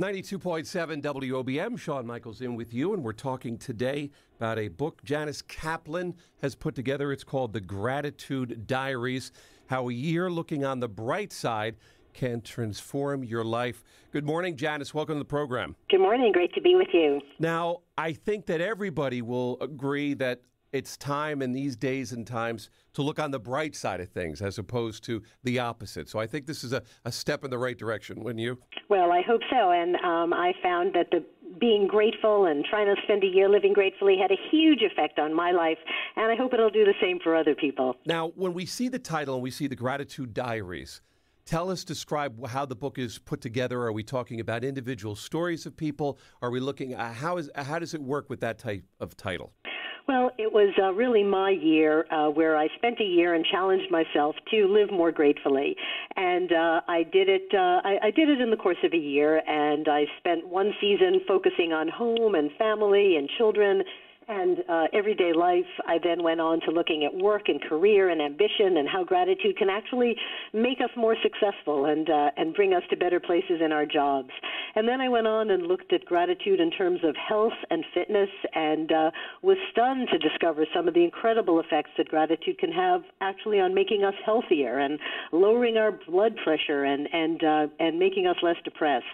92.7 WOBM, Sean Michaels in with you, and we're talking today about a book Janice Kaplan has put together. It's called The Gratitude Diaries, How a Year Looking on the Bright Side Can Transform Your Life. Good morning, Janice. Welcome to the program. Good morning. Great to be with you. Now, I think that everybody will agree that it's time in these days and times to look on the bright side of things as opposed to the opposite. So I think this is a step in the right direction, wouldn't you? Well, I hope so. And I found that the being grateful and trying to spend a year living gratefully had a huge effect on my life, and I hope it'll do the same for other people. Now, when we see the title and we see the Gratitude Diaries, describe how the book is put together. Are we talking about individual stories of people? Are we looking at how does it work with that type of title? Well, it was really my year where I spent a year and challenged myself to live more gratefully, and I did it. I did it in the course of a year, and I spent one season focusing on home and family and children and everyday life. I then went on to looking at work and career and ambition and how gratitude can actually make us more successful and bring us to better places in our jobs. And then I went on and looked at gratitude in terms of health and fitness, and was stunned to discover some of the incredible effects that gratitude can have actually on making us healthier and lowering our blood pressure and making us less depressed.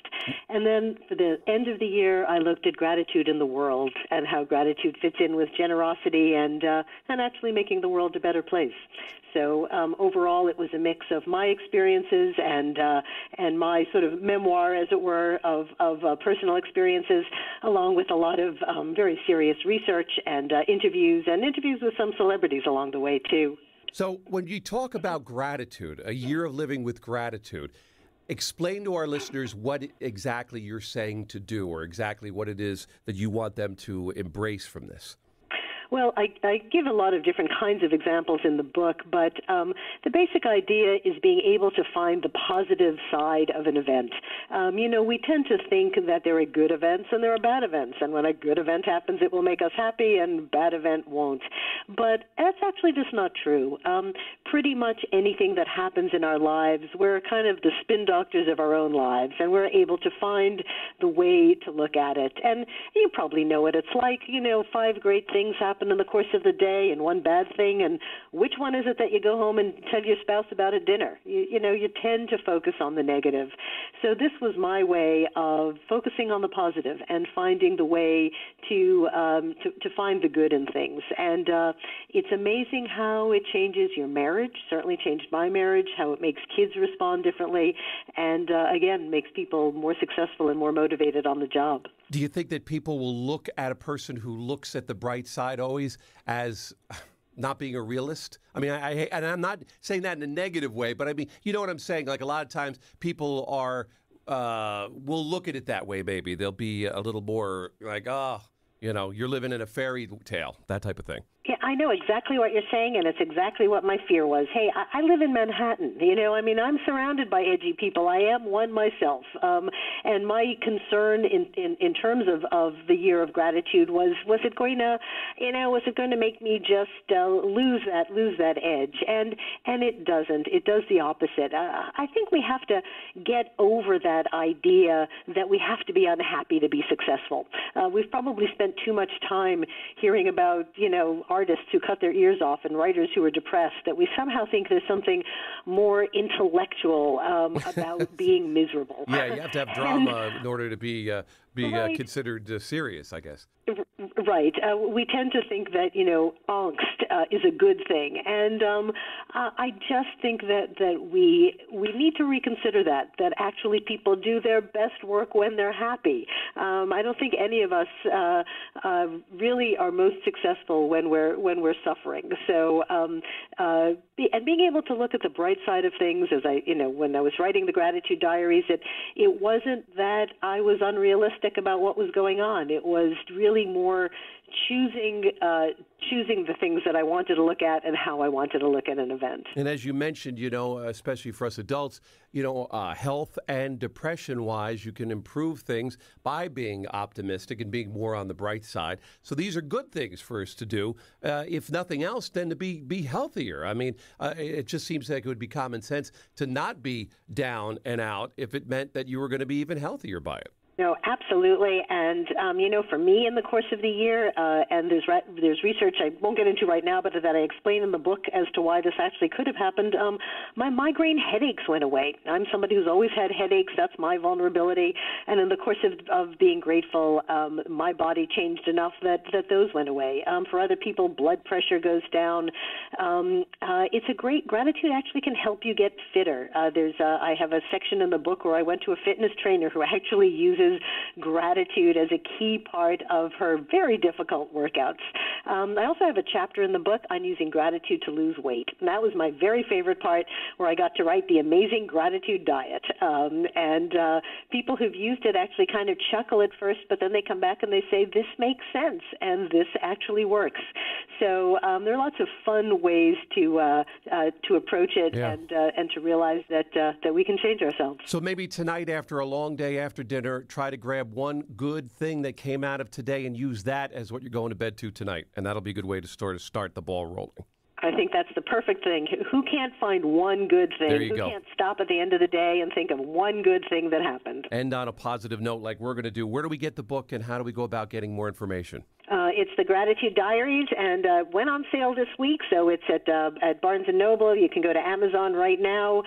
And then for the end of the year, I looked at gratitude in the world and how gratitude fits in with generosity and actually making the world a better place. So overall, it was a mix of my experiences and my sort of memoir, as it were, of personal experiences, along with a lot of very serious research and interviews with some celebrities along the way, too. So when you talk about gratitude, a year of living with gratitude, explain to our listeners what exactly you're saying to do, or exactly what it is that you want them to embrace from this. Well, I give a lot of different kinds of examples in the book, but the basic idea is being able to find the positive side of an event. We tend to think that there are good events and there are bad events, and when a good event happens, it will make us happy, and a bad event won't. But that's actually just not true. Pretty much anything that happens in our lives, we're kind of the spin doctors of our own lives, and we're able to find the way to look at it. And you probably know what it's like. 5 great things happen in the course of the day and one bad thing, and which one is it that you go home and tell your spouse about at dinner? You tend to focus on the negative. So this was my way of focusing on the positive and finding the way to find the good in things. And it's amazing how it changes your marriage, certainly changed my marriage, how it makes kids respond differently, and again, makes people more successful and more motivated on the job. Do you think that people will look at a person who looks at the bright side always as not being a realist? I mean, and I'm not saying that in a negative way, but I mean, you know what I'm saying? Like a lot of times people will look at it that way maybe. They'll be a little more like, you're living in a fairy tale, that type of thing. Yeah, I know exactly what you're saying, and it's exactly what my fear was. Hey, I live in Manhattan, I'm surrounded by edgy people. I am one myself. And my concern in terms of the year of gratitude was it going to make me just lose that edge? And it doesn't. It does the opposite. I think we have to get over that idea that we have to be unhappy to be successful. We've probably spent too much time hearing about, artists who cut their ears off and writers who are depressed, that we somehow think there's something more intellectual about being miserable. Yeah, you have to have drama in order to be right. Considered serious, I guess. Right. We tend to think that, angst is a good thing. And I just think that we need to reconsider that actually people do their best work when they're happy. I don't think any of us really are most successful when we're suffering. So, and being able to look at the bright side of things, as when I was writing the Gratitude Diaries, it wasn't that I was unrealistic about what was going on. It was really more choosing the things that I wanted to look at and how I wanted to look at an event. And as you mentioned, especially for us adults, health and depression-wise, you can improve things by being optimistic and being more on the bright side. So these are good things for us to do. If nothing else, then to be healthier. I mean, it just seems like it would be common sense to not be down and out if it meant that you were going to be even healthier by it. No, absolutely. And, for me in the course of the year, and there's research I won't get into right now, but that I explain in the book as to why this actually could have happened, my migraine headaches went away. I'm somebody who's always had headaches. That's my vulnerability. And in the course of being grateful, my body changed enough that those went away. For other people, blood pressure goes down. It's a great, gratitude actually can help you get fitter. I have a section in the book where I went to a fitness trainer who actually uses gratitude as a key part of her very difficult workouts. I also have a chapter in the book on using gratitude to lose weight. And that was my very favorite part, where I got to write the amazing gratitude diet. And people who've used it actually kind of chuckle at first, but then they come back and they say, this makes sense, and this actually works. So there are lots of fun ways to approach it, and to realize that we can change ourselves. So maybe tonight, after a long day after dinner, try to grab one good thing that came out of today and use that as what you're going to bed to tonight, and that'll be a good way to start the ball rolling. I think that's the perfect thing. Who can't find one good thing? There you go. Who can't stop at the end of the day and think of one good thing that happened? End on a positive note like we're going to do. Where do we get the book, and how do we go about getting more information? It's the Gratitude Diaries, and went on sale this week, so it's at Barnes & Noble. You can go to Amazon right now,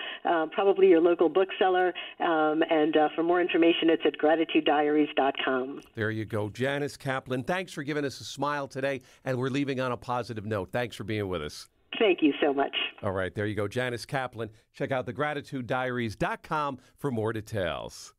probably your local bookseller, and for more information, it's at gratitudediaries.com. There you go. Janice Kaplan, thanks for giving us a smile today, and we're leaving on a positive note. Thanks for being with us. Thank you so much. All right, there you go. Janice Kaplan. Check out thegratitudediaries.com for more details.